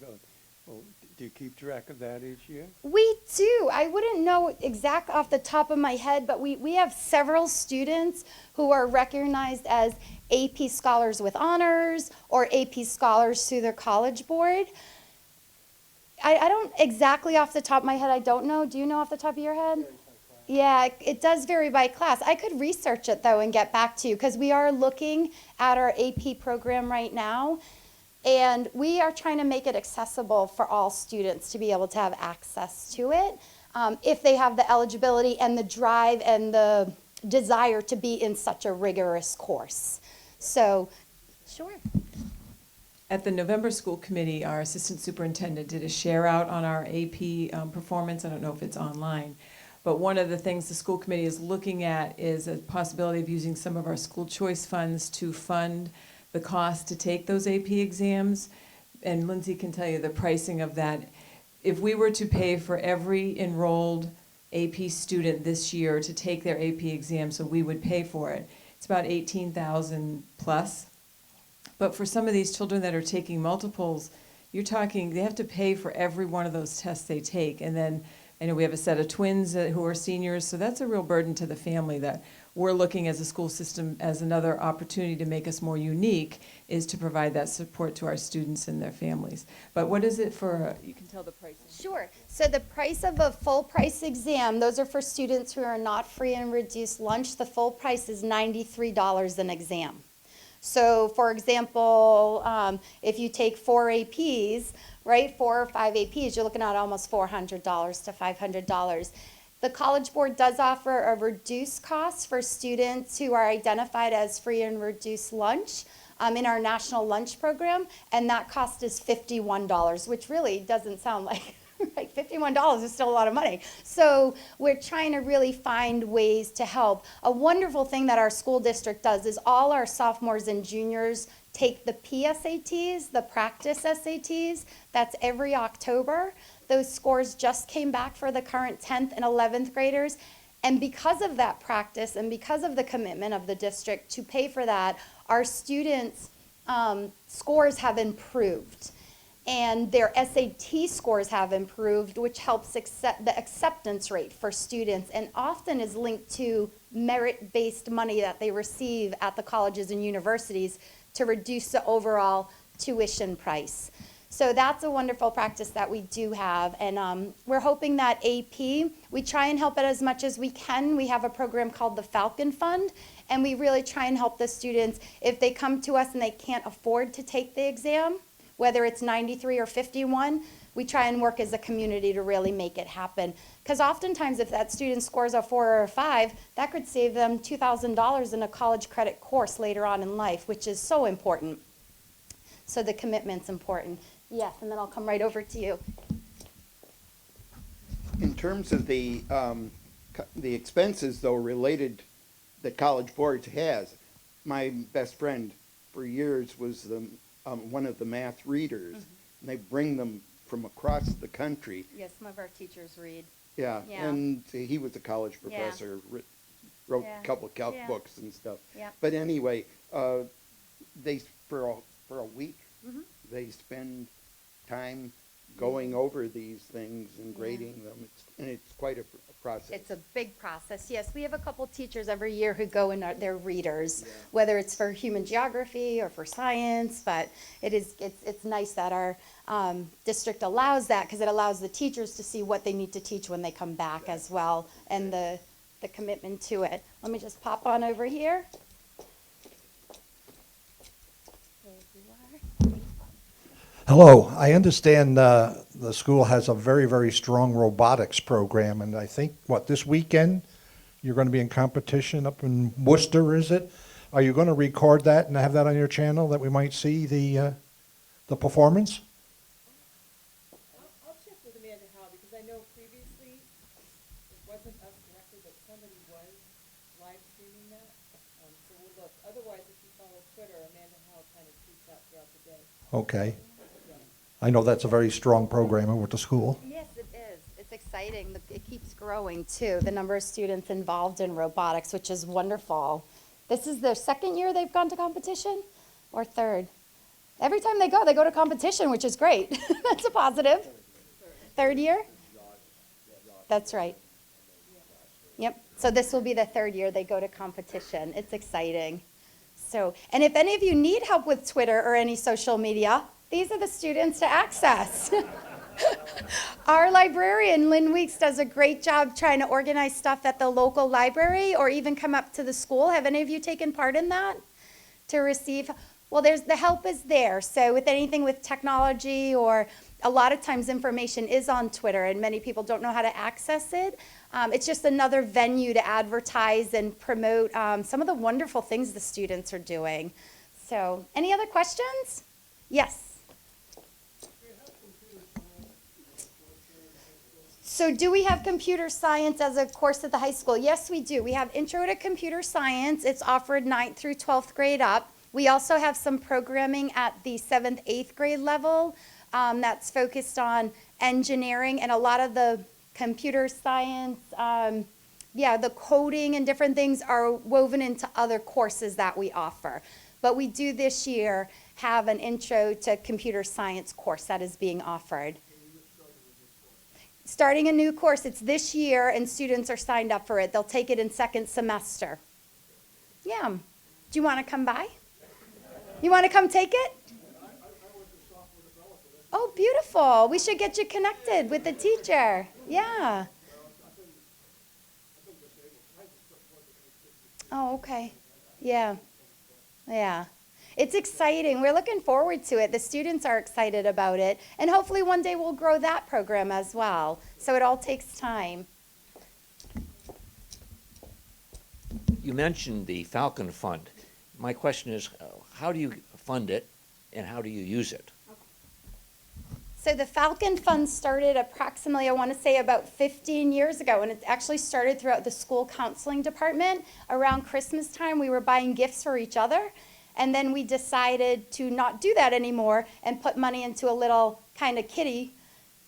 Do you keep track of that each year? We do. I wouldn't know exact off the top of my head, but we have several students who are recognized as AP Scholars with Honors or AP Scholars through their College Board. I don't exactly off the top of my head, I don't know. Do you know off the top of your head? Yeah, it does vary by class. I could research it, though, and get back to you, because we are looking at our AP program right now, and we are trying to make it accessible for all students to be able to have access to it, if they have the eligibility and the drive and the desire to be in such a rigorous course. So, sure. At the November school committee, our assistant superintendent did a share out on our AP performance. I don't know if it's online. But one of the things the school committee is looking at is a possibility of using some of our school choice funds to fund the cost to take those AP exams. And Lindsay can tell you the pricing of that. If we were to pay for every enrolled AP student this year to take their AP exam, so we would pay for it, it's about $18,000 plus. But for some of these children that are taking multiples, you're talking, they have to pay for every one of those tests they take. And then I know we have a set of twins who are seniors, so that's a real burden to the family that we're looking as a school system as another opportunity to make us more unique, is to provide that support to our students and their families. But what is it for, you can tell the price. Sure. So the price of a full price exam, those are for students who are not free and reduced lunch. The full price is $93 an exam. So for example, if you take 4 APs, right, 4 or 5 APs, you're looking at almost $400 to $500. The College Board does offer a reduced cost for students who are identified as free and reduced lunch in our national lunch program, and that cost is $51, which really doesn't sound like, right, $51 is still a lot of money. So we're trying to really find ways to help. A wonderful thing that our school district does is all our sophomores and juniors take the PSATs, the practice SATs. That's every October. Those scores just came back for the current 10th and 11th graders. And because of that practice and because of the commitment of the district to pay for that, our students' scores have improved. And their SAT scores have improved, which helps the acceptance rate for students and often is linked to merit-based money that they receive at the colleges and universities to reduce the overall tuition price. So that's a wonderful practice that we do have. And we're hoping that AP, we try and help it as much as we can. We have a program called the Falcon Fund, and we really try and help the students. If they come to us and they can't afford to take the exam, whether it's 93 or 51, we try and work as a community to really make it happen. Because oftentimes if that student scores a 4 or a 5, that could save them $2,000 in a college credit course later on in life, which is so important. So the commitment's important. Yes, and then I'll come right over to you. In terms of the expenses, though, related that College Board has, my best friend for years was one of the math readers. And they bring them from across the country. Yes, some of our teachers read. Yeah, Yeah. and he was a college professor, wrote Yeah. a couple of Yeah. books and stuff. Yeah. But anyway, they for a week, Mhm. they spend time going over these things and grading them. It's quite a process. It's a big process. Yes, we have a couple teachers every year who go and they're readers, whether it's for human geography or for science. But it's nice that our district allows that, because it allows the teachers to see what they need to teach when they come back as well, and the commitment to it. Let me just pop on over here. There you are. Hello, I understand the school has a very, very strong robotics program, and I think, this weekend, you're going to be in competition up in Worcester, is it? Are you going to record that and have that on your channel that we might see the performance? I'll check with Amanda how, because I know previously it wasn't us directly, but somebody was live streaming that. So we'll look. Otherwise, if you follow Twitter, Amanda Howe kind of tweets out throughout the day. Okay. I know that's a very strong program with the school. Yes, it is. It's exciting. It keeps growing, too, the number of students involved in robotics, which is wonderful. This is their second year they've gone to competition, or third? Every time they go to competition, which is great. That's a positive. Third year? That's right. Yep. So this will be the third year they go to competition. It's exciting. So, and if any of you need help with Twitter or any social media, these are the students to access. Our librarian, Lynn Weeks, does a great job trying to organize stuff at the local library or even come up to the school. Have any of you taken part in that to receive? Well, the help is there. So with anything with technology, or a lot of times information is on Twitter and many people don't know how to access it. It's just another venue to advertise and promote some of the wonderful things the students are doing. So any other questions? Yes. So do we have computer science as a course at the high school? Yes, we do. We have Intro to Computer Science. It's offered 9th through 12th grade up. We also have some programming at the 7th, 8th grade level that's focused on engineering, and a lot of the computer science, the coding and different things are woven into other courses that we offer. But we do this year have an Intro to Computer Science course that is being offered. Starting a new course, it's this year, and students are signed up for it. They'll take it in second semester. Yeah. Do you want to come by? You want to come take it? Oh, beautiful. We should get you connected with the teacher. Yeah. Oh, okay. Yeah. Yeah. It's exciting. We're looking forward to it. The students are excited about it. And hopefully one day we'll grow that program as well. So it all takes time. You mentioned the Falcon Fund. My question is, how do you fund it and how do you use it? So the Falcon Fund started approximately, I want to say, about 15 years ago, and it actually started throughout the school counseling department. Around Christmas time, we were buying gifts for each other, and then we decided to not do that anymore and put money into a little kind of kitty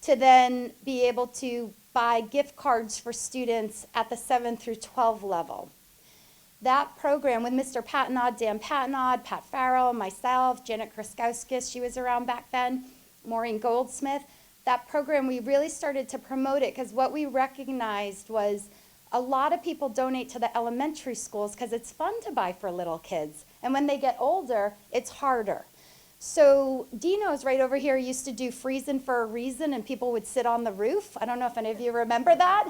to then be able to buy gift cards for students at the 7 through 12 level. That program with Mr. Patanod, Dan Patanod, Pat Farrell, myself, Janet Kraskowskis, she was around back then, Maureen Goldsmith, that program, we really started to promote it because what we recognized was a lot of people donate to the elementary schools because it's fun to buy for little kids. And when they get older, it's harder. So Dino's right over here used to do Freezing for a Reason, and people would sit on the roof. I don't know if any of you remember that.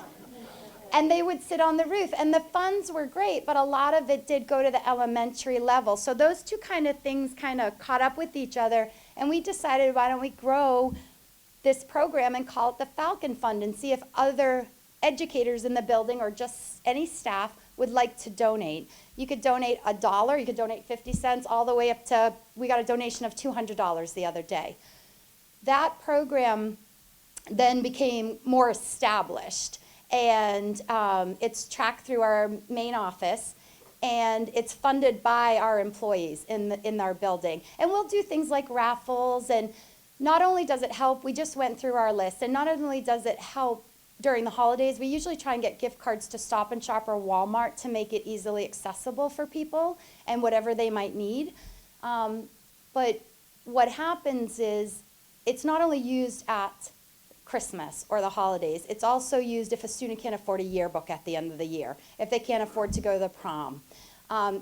And they would sit on the roof, and the funds were great, but a lot of it did go to the elementary level. So those two kind of things kind of caught up with each other, and we decided, why don't we grow this program and call it the Falcon Fund and see if other educators in the building or just any staff would like to donate. You could donate $1, you could donate 50 cents, all the way up to, we got a donation of $200 the other day. that program then became more established, and it's tracked through our main office, and it's funded by our employees in our building. And we'll do things like raffles, and not only does it help, we just went through our list, and not only does it help during the holidays, we usually try and get gift cards to Stop and Shop or Walmart to make it easily accessible for people and whatever they might need. But what happens is it's not only used at Christmas or the holidays, it's also used if a student can't afford a yearbook at the end of the year, if they can't afford to go to the prom,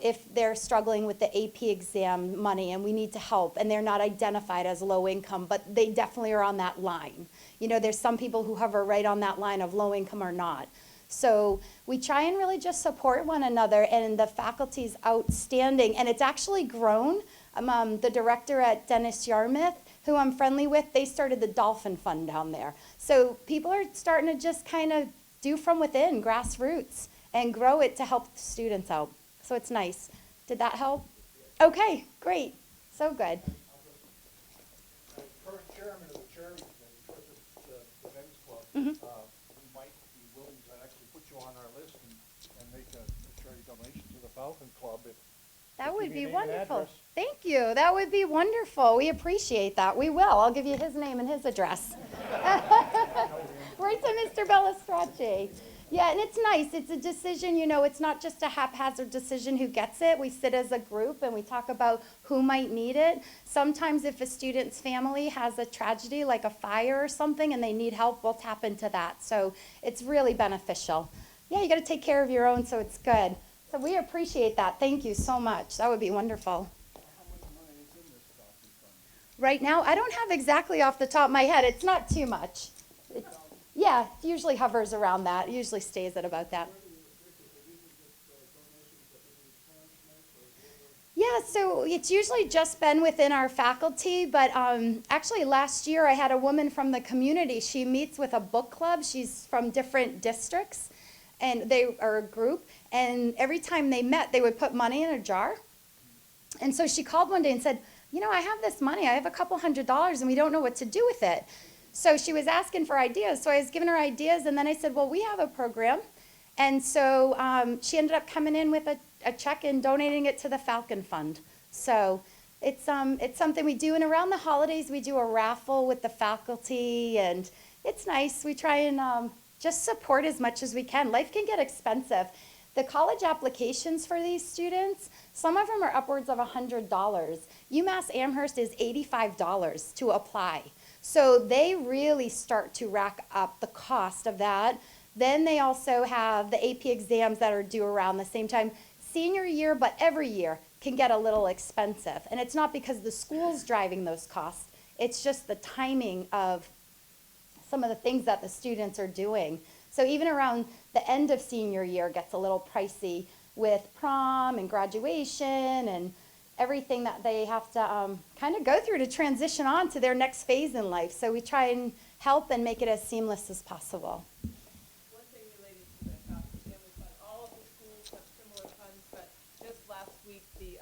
if they're struggling with the AP exam money and we need to help and they're not identified as low income, but they definitely are on that line. You know, there's some people who hover right on that line of low income or not. So we try and really just support one another, and the faculty's outstanding, and it's actually grown. The director at Dennis Yarmouth, who I'm friendly with, they started the Dolphin Fund down there. So people are starting to just kind of do from within, grassroots, and grow it to help the students out. So it's nice. Did that help? Okay, great. So good. Current chairman of the charity committee for the men's club, Mhm. we might be willing to actually put you on our list and make a charity donation to the Falcon Club. That would be give me a name and wonderful. address. Thank you. That would be wonderful. We appreciate that. We will. I'll give you his name and his address. Right to Mr. Bellistracci. Yeah, and it's nice. It's a decision, you know, it's not just a haphazard decision who gets it. We sit as a group and we talk about who might need it. Sometimes if a student's family has a tragedy like a fire or something and they need help, we'll tap into that. So it's really beneficial. Yeah, you got to take care of your own, so it's good. So we appreciate that. Thank you so much. That would be wonderful. Right now, I don't have exactly off the top of my head. It's not too much. Yeah, it usually hovers around that. It usually stays at about that. Yeah, so it's usually just been within our faculty, but actually last year I had a woman from the community. She meets with a book club. She's from different districts, and they are a group, and every time they met, they would put money in a jar. And so she called one day and said, you know, I have this money. I have a couple $100, and we don't know what to do with it. So she was asking for ideas. So I was giving her ideas, and then I said, well, we have a program. And so she ended up coming in with a check and donating it to the Falcon Fund. So it's something we do. And around the holidays, we do a raffle with the faculty, and it's nice. We try and just support as much as we can. Life can get expensive. The college applications for these students, some of them are upwards of $100. UMass Amherst is $85 to apply. So they really start to rack up the cost of that. Then they also have the AP exams that are due around the same time. Senior year, but every year, can get a little expensive. And it's not because the school's driving those costs. It's just the timing of some of the things that the students are doing. So even around the end of senior year gets a little pricey with prom and graduation and everything that they have to kind of go through to transition on to their next phase in life. So we try and help and make it as seamless as possible. One thing related to the Falcon Family Fund, all of the schools have similar funds, but just last week the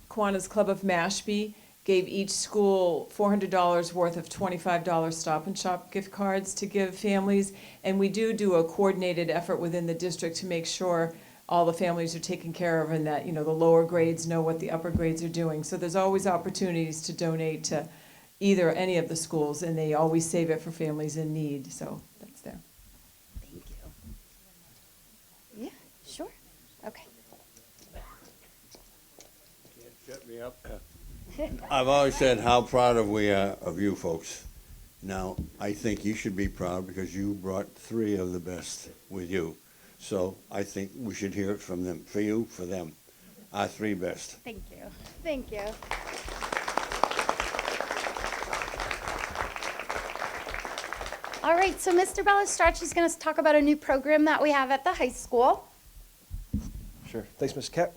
Kiwanis Club of Mashpee gave each school $400 worth of $25 Stop and Shop gift cards to give families. And we do a coordinated effort within the district to make sure all the families are taken care of and that, you know, the lower grades know what the upper grades are doing. So there's always opportunities to donate to either any of the schools, and they always save it for families in need. So that's there. Thank you. Yeah, sure. Okay. Shut me up. I've always said how proud we are of you folks. Now, I think you should be proud because you brought 3 of the best with you. So I think we should hear it from them, for you, for them, our 3 best. Thank you. Thank you. All right, so Mr. Bellistracci is going to talk about a new program that we have at the high school. Sure. Thanks, Ms. Kett.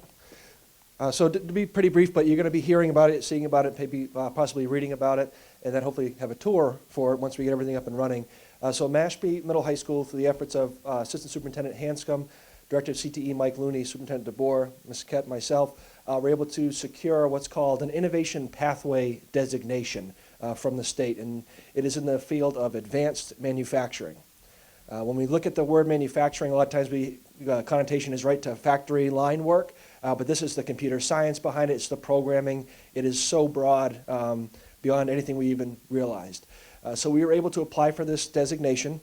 So to be pretty brief, but you're going to be hearing about it, seeing about it, maybe possibly reading about it, and then hopefully have a tour for it once we get everything up and running. So Mashpee Middle High School, through the efforts of Assistant Superintendent Hanscom, Director of CTE Mike Looney, Superintendent DeBoer, Ms. Kett, myself, were able to secure what's called an Innovation Pathway designation. from the state, and it is in the field of advanced manufacturing. When we look at the word manufacturing, a lot of times connotation is right to factory line work, but this is the computer science behind it, it's the programming. It is so broad, beyond anything we even realized. So we were able to apply for this designation.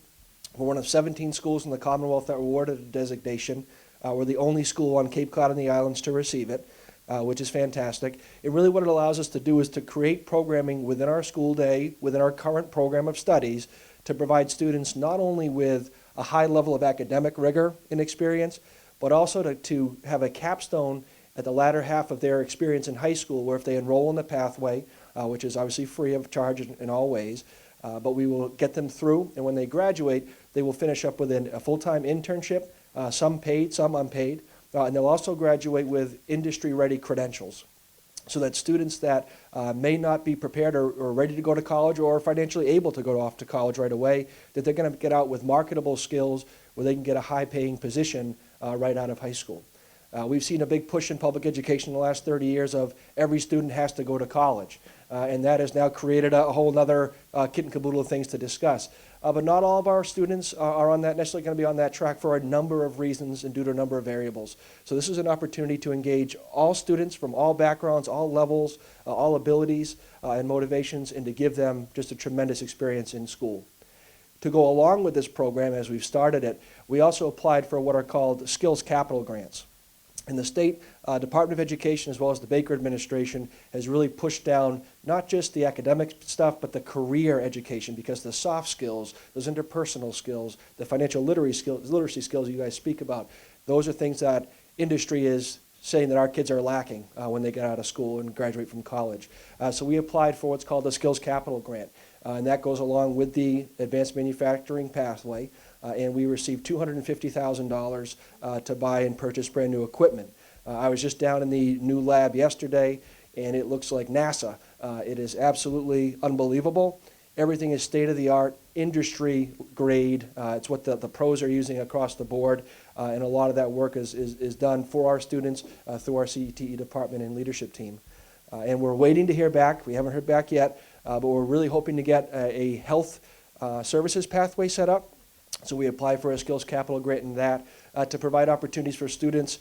We're one of 17 schools in the Commonwealth that were awarded a designation. We're the only school on Cape Cod and the islands to receive it, which is fantastic. And really what it allows us to do is to create programming within our school day, within our current program of studies, to provide students not only with a high level of academic rigor and experience, but also to have a capstone at the latter half of their experience in high school, where if they enroll in the pathway, which is obviously free of charge in all ways, but we will get them through, and when they graduate, they will finish up with a full-time internship, some paid, some unpaid, and they'll also graduate with industry-ready credentials, so that students that may not be prepared or ready to go to college or financially able to go off to college right away, that they're going to get out with marketable skills where they can get a high-paying position right out of high school. We've seen a big push in public education in the last 30 years of every student has to go to college. And that has now created a whole other kit and caboodle of things to discuss. But not all of our students are necessarily going to be on that track for a number of reasons and due to a number of variables. So this is an opportunity to engage all students from all backgrounds, all levels, all abilities and motivations, and to give them just a tremendous experience in school. To go along with this program, as we've started it, we also applied for what are called skills capital grants. And the state Department of Education, as well as the Baker administration, has really pushed down not just the academic stuff, but the career education, because the soft skills, those interpersonal skills, the financial literacy skills you guys speak about, those are things that industry is saying that our kids are lacking when they get out of school and graduate from college. So we applied for what's called the Skills Capital Grant, and that goes along with the Advanced Manufacturing Pathway. And we received $250,000 to buy and purchase brand new equipment. I was just down in the new lab yesterday, and it looks like NASA. It is absolutely unbelievable. Everything is state-of-the-art, industry grade. It's what the pros are using across the board, and a lot of that work is done for our students through our CTE department and leadership team. And we're waiting to hear back. We haven't heard back yet, but we're really hoping to get a health services pathway set up. So we applied for a skills capital grant in that to provide opportunities for students,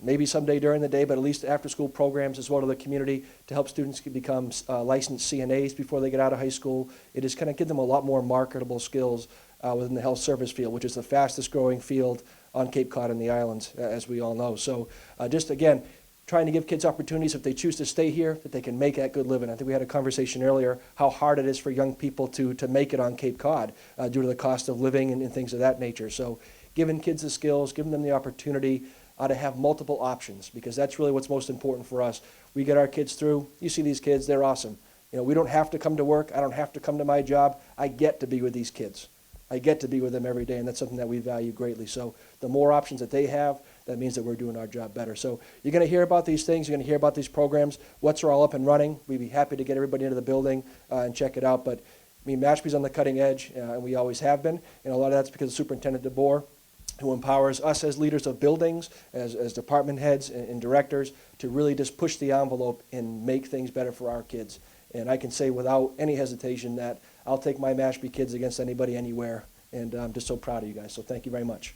maybe someday during the day, but at least after school programs as well to the community to help students become licensed CNAs before they get out of high school. It is kind of give them a lot more marketable skills within the health service field, which is the fastest growing field on Cape Cod and the islands, as we all know. So just again, trying to give kids opportunities if they choose to stay here, that they can make that good living. I think we had a conversation earlier how hard it is for young people to make it on Cape Cod due to the cost of living and things of that nature. So giving kids the skills, giving them the opportunity to have multiple options, because that's really what's most important for us. We get our kids through, you see these kids, they're awesome. You know, we don't have to come to work, I don't have to come to my job, I get to be with these kids. I get to be with them every day, and that's something that we value greatly. So the more options that they have, that means that we're doing our job better. So you're going to hear about these things, you're going to hear about these programs. Once they're all up and running, we'd be happy to get everybody into the building and check it out. But I mean, Mashpee's on the cutting edge, and we always have been, and a lot of that's because of Superintendent DeBoer, who empowers us as leaders of buildings, as department heads and directors, to really just push the envelope and make things better for our kids. And I can say without any hesitation that I'll take my Mashpee kids against anybody, anywhere, and I'm just so proud of you guys. So thank you very much.